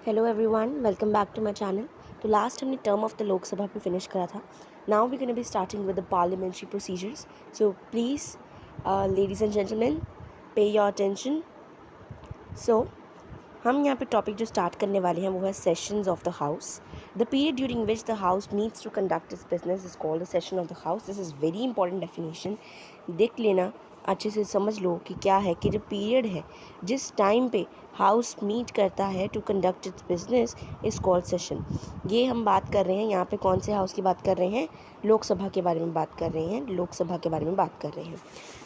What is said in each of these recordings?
Hello everyone, welcome back to my channel. तो last हमने term of the Lok Sabha पे finish करा था। Now we gonna be starting with the parliamentary procedures. So please ladies and gentleman, pay your attention. So हम यहाँ पे topic जो start करने वाले हैं वो है sessions of the house. The period during which the house meets to conduct its business is called the session of the house. This is very important definition. देख लेना, अच्छे से समझ लो कि क्या है कि जो पीरियड है जिस टाइम पे हाउस मीट करता है to conduct its business is called session. ये हम बात कर रहे हैं यहाँ पे कौन से हाउस की बात कर रहे हैं? लोकसभा के बारे में बात कर रहे हैं, लोकसभा के बारे में बात कर रहे हैं।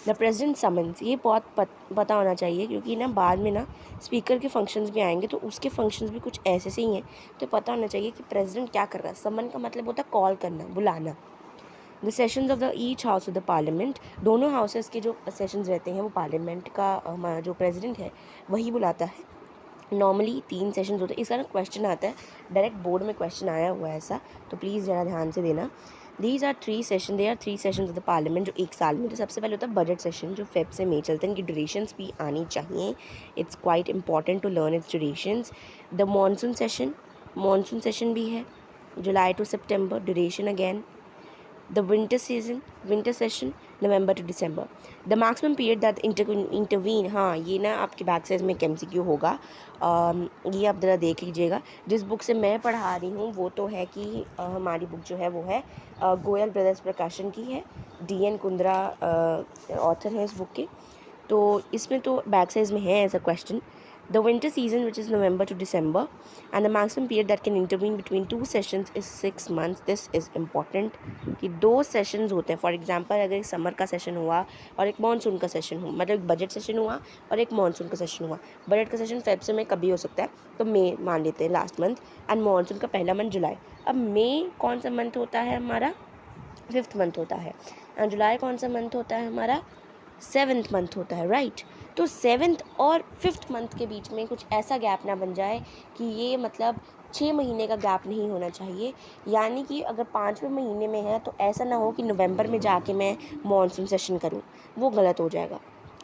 द प्रेसिडेंट समन्स, ये बहुत पता होना चाहिए क्योंकि ना बाद में ना स्पीकर के फंक्शंस भी आएंगे तो उसके फंक्शंस भी कुछ ऐसे से ही हैं। तो पता होना चाहिए कि प्रेसिडेंट क्या कर रहा है। समन का मतलब होता है कॉल करना, बुलाना। The sessions of the each house of the parliament, दोनों हाउसेस के जो सेशंस रहते हैं वो पार्लियामेंट का जो प्रेसिडेंट है वही बुलाता है। नॉर्मली 3 सेशंस होते हैं। इसका ना क्वेश्चन आता है, डायरेक्ट बोर्ड में क्वेश्चन आया हुआ है ऐसा, तो प्लीज़ ज़रा ध्यान से देना। They are 3 sessions of the parliament जो एक साल में। तो सबसे पहले होता है बजट सेशन जो फेब से मई चलते हैं, इनकी ड्यूरेशंस भी आनी चाहिए। It's quite important to learn its durations. The monsoon session भी है जुलाई टू सितंबर, duration again. The winter session November to December. The maximum period that intervene, हाँ ये ना आपके बैक साइज में MCQ होगा। ये आप ज़रा देख लीजिएगा। जिस बुक से मैं पढ़ा रही हूँ वो तो है कि हमारी बुक जो है वो है गोयल ब्रदर्स प्रकाशन की है। DN कुंद्रा ऑथर है इस बुक के। तो इसमें तो बैक साइज में है ऐसा question. The winter season, which is November to December, and the maximum period that can intervene between 2 sessions is 6 months. This is important कि 2 सेशंस होते हैं। फॉर एग्जांपल अगर एक समर का सेशन हुआ और एक मानसून का सेशन हुआ, मतलब एक बजट सेशन हुआ और एक मानसून का सेशन हुआ। बजट का सेशन फेब से मई कभी हो सकता है, तो मई मान लेते हैं लास्ट मंथ, एंड मानसून का पहला मंथ जुलाई। अब मई कौन सा मंथ होता है हमारा? 5th मंथ होता है। एंड जुलाई कौन सा मंथ होता है हमारा? 7th मंथ होता है, राइट। तो 7th और 5th मंथ के बीच में कुछ ऐसा गैप ना बन जाए कि ये मतलब 6 महीने का गैप नहीं होना चाहिए। यानी कि अगर 5वें महीने में है तो ऐसा ना हो कि नवंबर में जाके मैं मॉनसून सेशन करूं, वो गलत हो जाएगा।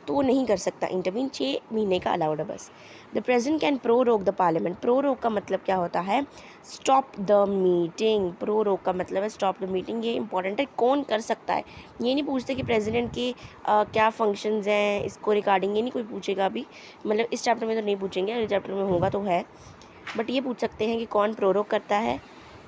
तो वो नहीं कर सकता इंटरवीन, 6 महीने का अलाउड है बस। The president can prorogue the parliament. Prorogue का मतलब क्या होता है? Stop the meeting. प्रोरोग का मतलब है स्टॉप द मीटिंग। ये इंपॉर्टेंट है, कौन कर सकता है। ये नहीं पूछते कि प्रेसिडेंट के क्या फंक्शंस हैं इसको रिगार्डिंग, ये नहीं कोई पूछेगा अभी। मतलब इस चैप्टर में तो नहीं पूछेंगे, अगले चैप्टर में होगा तो है, बट ये पूछ सकते हैं कि कौन प्रोरोग करता है।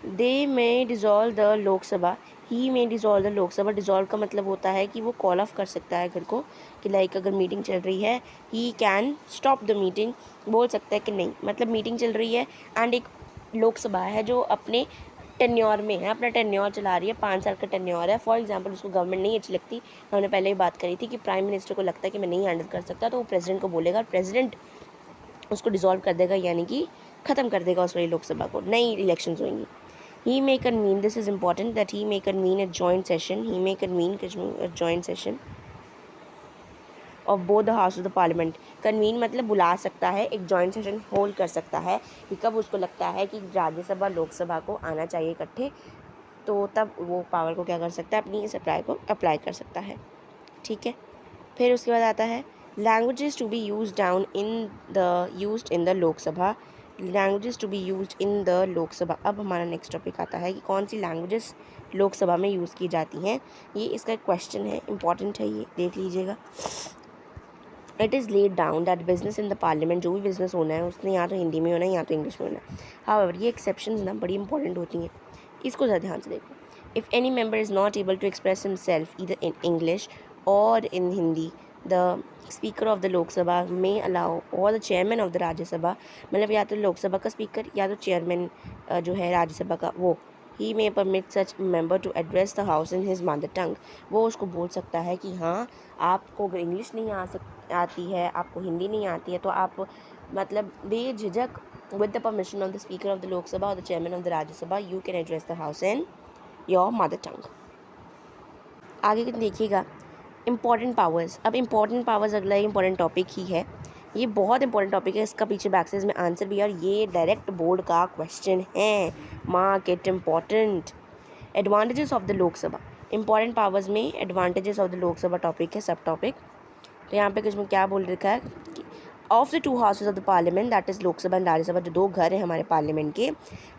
They may dissolve the Lok Sabha. He may dissolve the Lok Sabha. Dissolve का मतलब होता है कि वो कॉल ऑफ कर सकता है घर को, कि लाइक अगर मीटिंग चल रही है he can stop the meeting, बोल सकता है कि नहीं, मतलब मीटिंग चल रही है एंड एक लोकसभा है जो अपने टेन्योर में है, अपना टेन्योर चला रही है, 5 साल का टेन्योर है। फॉर एग्जांपल उसको गवर्नमेंट नहीं अच्छी लगती, हमने पहले ही बात करी थी कि प्राइम मिनिस्टर को लगता है कि मैं नहीं हैंडल कर सकता, तो वो प्रेसिडेंट को बोलेगा, प्रेसिडेंट उसको डिसॉल्व कर देगा, यानी कि ख़त्म कर देगा उस वाली लोकसभा को, नई इलेक्शंस होंगी। He may convene, this is important, that he may convene a joint session, he may convene a joint session of both the house of the parliament. Convene मतलब बुला सकता है, एक joint session hold कर सकता है कि कब उसको लगता है कि राज्यसभा लोकसभा को आना चाहिए इकट्ठे, तो तब वो पावर को क्या कर सकता है, अपनी इस अप्लाई को अप्लाई कर सकता है। ठीक है, फिर उसके बाद आता है languages to be used in the Lok Sabha. Languages to be used in the Lok Sabha. अब हमारा नेक्स्ट टॉपिक आता है कि कौन सी लैंग्वेजेस लोकसभा में यूज़ की जाती हैं। ये इसका एक क्वेश्चन है, इंपॉर्टेंट है, ये देख लीजिएगा। It is laid down that business in the parliament, जो भी बिजनेस होना है उसने या तो हिंदी में होना है या तो इंग्लिश में होना है। हाउएवर ये एक्सेप्शंस ना बड़ी इंपॉर्टेंट होती हैं, इसको ज़रा ध्यान से देखो। If any member is not able to express himself either in English और in Hindi, the speaker of the Lok Sabha may allow और the chairman of the Rajya Sabha, मतलब या तो लोकसभा का स्पीकर या तो चेयरमैन जो है राज्यसभा का, वो he may permit such member to address the house in his mother tongue. वो उसको बोल सकता है कि हाँ, आपको अगर इंग्लिश नहीं आती है, आपको हिंदी नहीं आती है, तो आप मतलब बेझिझक with the permission of the speaker of the Lok Sabha और the chairman of the Rajya Sabha you can address the house in your mother tongue. आगे देखिएगा इंपॉर्टेंट पावर्स। अब इंपॉर्टेंट पावर्स अगला इंपॉर्टेंट टॉपिक ही है, ये बहुत इंपॉर्टेंट टॉपिक है, इसका पीछे बैकसेज में आंसर भी है और ये डायरेक्ट बोर्ड का क्वेश्चन है, mark it important. Advantages of the Lok Sabha. Important powers में advantages of the Lok Sabha topic है, सब टॉपिक। तो यहाँ पे कुछ में क्या बोल रखा है कि of the 2 houses of the parliament that is Lok Sabha and Rajya Sabha, जो 2 घर हैं हमारे पार्लियामेंट के,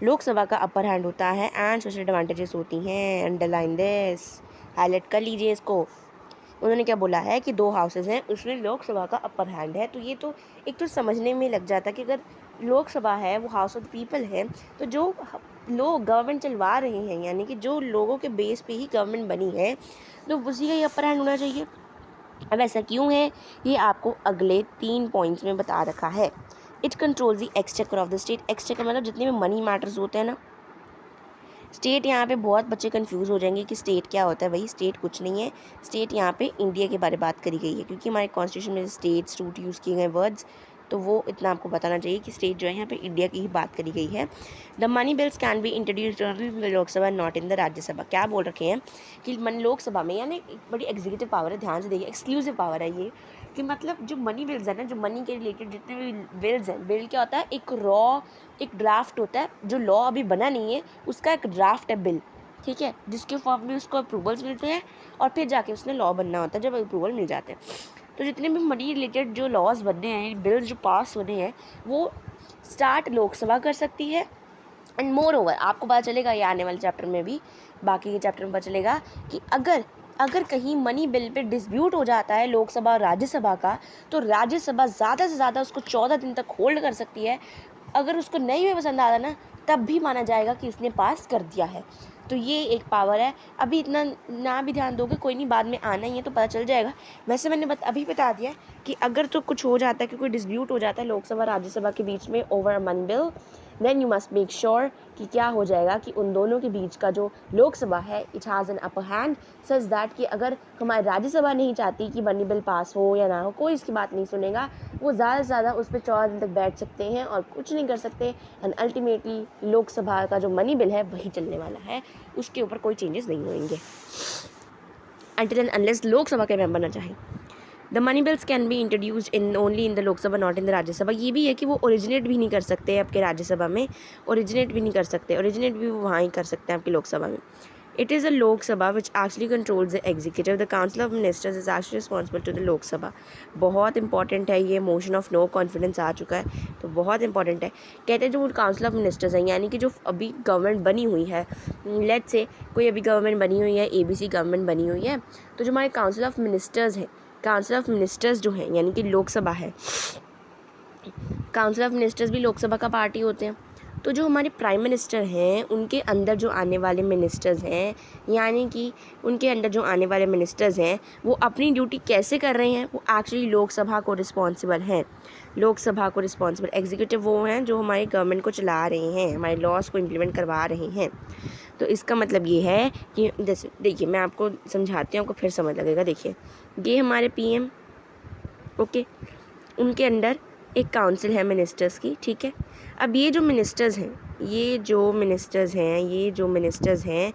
लोकसभा का अपर हैंड होता है एंड स्पेशल एडवांटेजेस होती हैं। अंडरलाइन दिस, हाईलाइट कर लीजिए इसको। उन्होंने क्या बोला है कि 2 हाउसेज हैं, उसमें लोकसभा का अपर हैंड है। तो ये तो एक तो समझने में लग जाता है कि अगर लोकसभा है वो हाउस ऑफ द पीपल है, तो जो लोग गवर्नमेंट चलवा रहे हैं, यानी कि जो लोगों के बेस पे ही गवर्नमेंट बनी है, तो उसी का ही अपर हैंड होना चाहिए। अब ऐसा क्यों है, ये आपको अगले 3 पॉइंट्स में बता रखा है। It controls the exchequer of the state. Exchequer मतलब जितने भी मनी मैटर्स होते हैं ना, स्टेट, यहाँ पे बहुत बच्चे कंफ्यूज हो जाएंगे कि स्टेट क्या होता है। वही स्टेट कुछ नहीं है। स्टेट यहाँ पे इंडिया के बारे में बात करी गई है, क्योंकि हमारे कॉन्स्टिट्यूशन में स्टेट्स रूट यूज़ किए गए वर्ड्स, तो वो इतना आपको बताना चाहिए कि स्टेट जो है यहाँ पे इंडिया की ही बात करी गई है। The money bills can be introduced in the Lok Sabha not in the Rajya Sabha. क्या बोल रखे हैं कि लोकसभा में, यानी एक बड़ी एग्जीक्यूटिव पावर है, ध्यान से देखिए, एक्सक्लूसिव पावर है ये, कि मतलब जो मनी बिल्स है ना, जो मनी के रिलेटेड जितने भी बिल्स हैं, बिल क्या होता है, एक ड्राफ्ट होता है, जो लॉ अभी बना नहीं है उसका एक ड्राफ्ट है बिल, ठीक है, जिसके फॉर्म में उसको अप्रूवल्स मिलते हैं और फिर जाके उसने लॉ बनना होता है जब अप्रूवल मिल जाते हैं। तो जितने भी मनी रिलेटेड जो लॉज बनने हैं, बिल्स जो पास होने हैं, वो स्टार्ट लोकसभा कर सकती है। एंड मोर ओवर आपको पता चलेगा, ये आने वाले चैप्टर में भी, बाकी के चैप्टर में पता चलेगा कि अगर कहीं मनी बिल पे डिस्प्यूट हो जाता है लोकसभा और राज्यसभा का, तो राज्यसभा ज़्यादा से ज़्यादा उसको 14 दिन तक होल्ड कर सकती है। अगर उसको नहीं भी पसंद आता ना, तब भी माना जाएगा कि इसने पास कर दिया है। तो ये एक पावर है। अभी इतना ना भी ध्यान दोगे कोई नहीं, बाद में आना ही है तो पता चल जाएगा। वैसे मैंने अभी बता दिया कि अगर तो कुछ हो जाता है कि कोई डिस्प्यूट हो जाता है लोकसभा राज्यसभा के बीच में over a money bill, then you must make sure कि क्या हो जाएगा कि उन दोनों के बीच का जो लोकसभा है, it has an upper hand such that कि अगर हमारी राज्यसभा नहीं चाहती कि मनी बिल पास हो या ना हो, कोई इसकी बात नहीं सुनेगा, वो ज़्यादा से ज़्यादा उस पर 14 दिन तक बैठ सकते हैं और कुछ नहीं कर सकते। एंड अल्टीमेटली लोकसभा का जो मनी बिल है वही चलने वाला है, उसके ऊपर कोई चेंजेस नहीं होंगे until and unless लोकसभा के मेंबर ना चाहें। The money bills can be introduced in only in the Lok Sabha not in the Rajya Sabha. ये भी है कि वो ओरिजिनेट भी नहीं कर सकते आपके राज्यसभा में, ओरिजिनेट भी नहीं कर सकते, ओरिजिनेट भी वो वहाँ ही कर सकते हैं आपकी लोकसभा में। It is a Lok Sabha which actually controls the executive. The council of ministers is actually responsible to the Lok Sabha. बहुत इंपॉर्टेंट है ये, मोशन ऑफ नो कॉन्फिडेंस आ चुका है तो बहुत इंपॉर्टेंट है। कहते हैं जो काउंसिल ऑफ मिनिस्टर्स हैं, यानी कि जो अभी गवर्नमेंट बनी हुई है, लेट्स से कोई अभी गवर्नमेंट बनी हुई है, ABC गवर्नमेंट बनी हुई है, तो जो हमारे काउंसिल ऑफ मिनिस्टर्स हैं, काउंसिल ऑफ मिनिस्टर्स जो हैं यानी कि लोकसभा है, काउंसिल ऑफ मिनिस्टर्स भी लोकसभा का पार्टी होते हैं। तो जो हमारे प्राइम मिनिस्टर हैं, उनके अंदर जो आने वाले मिनिस्टर्स हैं, यानी कि उनके अंदर जो आने वाले मिनिस्टर्स हैं, वो अपनी ड्यूटी कैसे कर रहे हैं, वो एक्चुअली लोकसभा को रिस्पॉन्सिबल हैं। लोकसभा को रिस्पॉन्सिबल एग्जीक्यूटिव वो हैं जो हमारी गवर्नमेंट को चला रहे हैं, हमारे लॉज को इम्प्लीमेंट करवा रहे हैं। तो इसका मतलब ये है कि जैसे देखिए, मैं आपको समझाती हूँ, आपको फिर समझ लगेगा। देखिए, ये हमारे PM, ओके, उनके अंडर एक काउंसिल है मिनिस्टर्स की, ठीक है। अब ये जो मिनिस्टर्स हैं,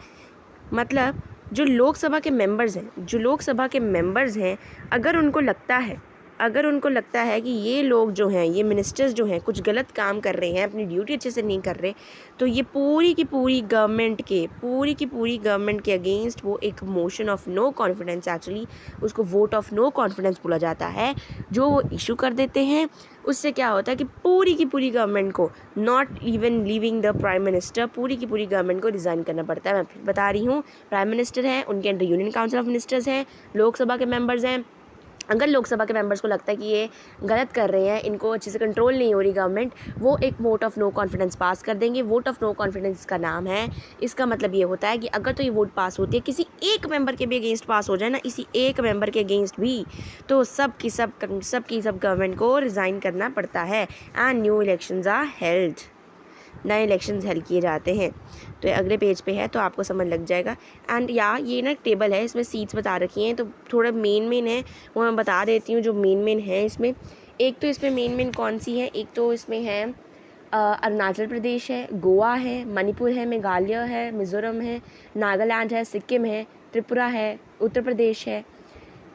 मतलब जो लोकसभा के मेंबर्स हैं, अगर उनको लगता है कि ये लोग जो हैं, ये मिनिस्टर्स जो हैं कुछ गलत काम कर रहे हैं, अपनी ड्यूटी अच्छे से नहीं कर रहे, तो ये पूरी की पूरी गवर्नमेंट के अगेंस्ट वो एक motion of no confidence, actually उसको वोट ऑफ नो कॉन्फिडेंस बोला जाता है, जो वो इशू कर देते हैं। उससे क्या होता है कि पूरी की पूरी गवर्नमेंट को, not even leaving the prime minister, पूरी की पूरी गवर्नमेंट को रिज़ाइन करना पड़ता है। मैं फिर बता रही हूँ, प्राइम मिनिस्टर हैं, उनके under union council of ministers हैं, लोकसभा के मेंबर्स हैं। अगर लोकसभा के मेंबर्स को लगता है कि ये गलत कर रहे हैं, इनको अच्छे से कंट्रोल नहीं हो रही गवर्नमेंट, वो एक वोट ऑफ नो कॉन्फिडेंस पास कर देंगे। वोट ऑफ नो कॉन्फिडेंस का नाम है, इसका मतलब ये होता है कि अगर तो ये वोट पास होती है, किसी एक मेंबर के भी अगेंस्ट पास हो जाए ना, इसी एक मेंबर के अगेंस्ट भी, तो सब गवर्नमेंट को रिज़ाइन करना पड़ता है and new elections are held, नए इलेक्शंस हेल्ड किए जाते हैं। तो ये अगले पेज पे है तो आपको समझ लग जाएगा। एंड ये ना टेबल है, इसमें सीट्स बता रखी हैं, तो थोड़ा मेन है वो मैं बता देती हूँ जो मेन है इसमें। एक तो इसमें मेन कौन सी है, एक तो इसमें है अरुणाचल प्रदेश है, गोवा है, मणिपुर है, मेघालय है, मिज़ोरम है, नागालैंड है, सिक्किम है, त्रिपुरा है, उत्तर प्रदेश है।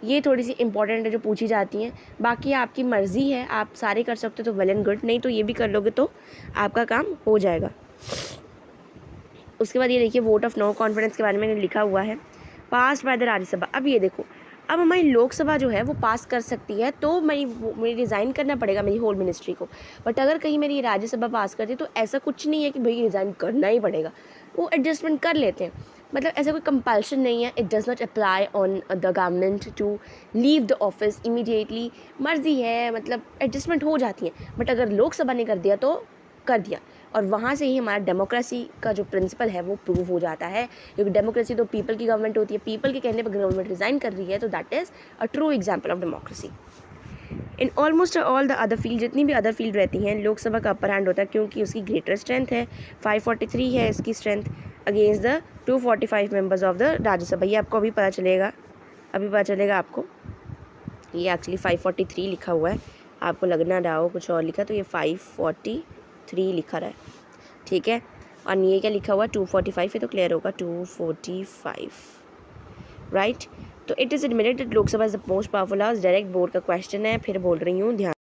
ये थोड़ी सी इंपॉर्टेंट है जो पूछी जाती हैं। बाकी आपकी मर्ज़ी है, आप सारे कर सकते हो तो वेल एंड गुड, नहीं तो ये भी कर लोगे तो आपका काम हो जाएगा। उसके बाद ये देखिए, वोट ऑफ नो कॉन्फिडेंस के बारे में लिखा हुआ है, पास्ड बाय द राज्यसभा। अब ये देखो, अब हमारी लोकसभा जो है वो पास कर सकती है, तो मेरी रिज़ाइन करना पड़ेगा मेरी होल मिनिस्ट्री को। बट अगर कहीं मेरी राज्यसभा पास करती है तो ऐसा कुछ नहीं है कि भाई रिज़ाइन करना ही पड़ेगा, वो एडजस्टमेंट कर लेते हैं। मतलब ऐसा कोई कंपल्शन नहीं है, it does not apply on the government to leave the office immediately. मर्ज़ी है, मतलब एडजस्टमेंट हो जाती है। बट अगर लोकसभा ने कर दिया तो कर दिया, और वहाँ से ही हमारा डेमोक्रेसी का जो प्रिंसिपल है वो प्रूव हो जाता है, क्योंकि डेमोक्रेसी तो पीपल की गवर्नमेंट होती है। पीपल के कहने पर गवर्नमेंट रिज़ाइन कर रही है, तो that is a true example of democracy. In almost all the other field, जितनी भी अदर फील्ड रहती हैं, लोकसभा का अपर हैंड होता है, क्योंकि उसकी ग्रेटर स्ट्रेंथ है। 543 है इसकी strength against the 245 members of the Rajya Sabha. ये आपको अभी पता चलेगा, आपको ये एक्चुअली 543 लिखा हुआ है, आपको लगना रहा हो कुछ और लिखा, तो ये 543 लिखा रहा है, ठीक है। और ये क्या लिखा हुआ 245 है, तो क्लियर होगा 245, राइट। तो it is admitted that Lok Sabha is the most powerful house. Direct board का क्वेश्चन है, फिर बोल रही हूँ ध्यान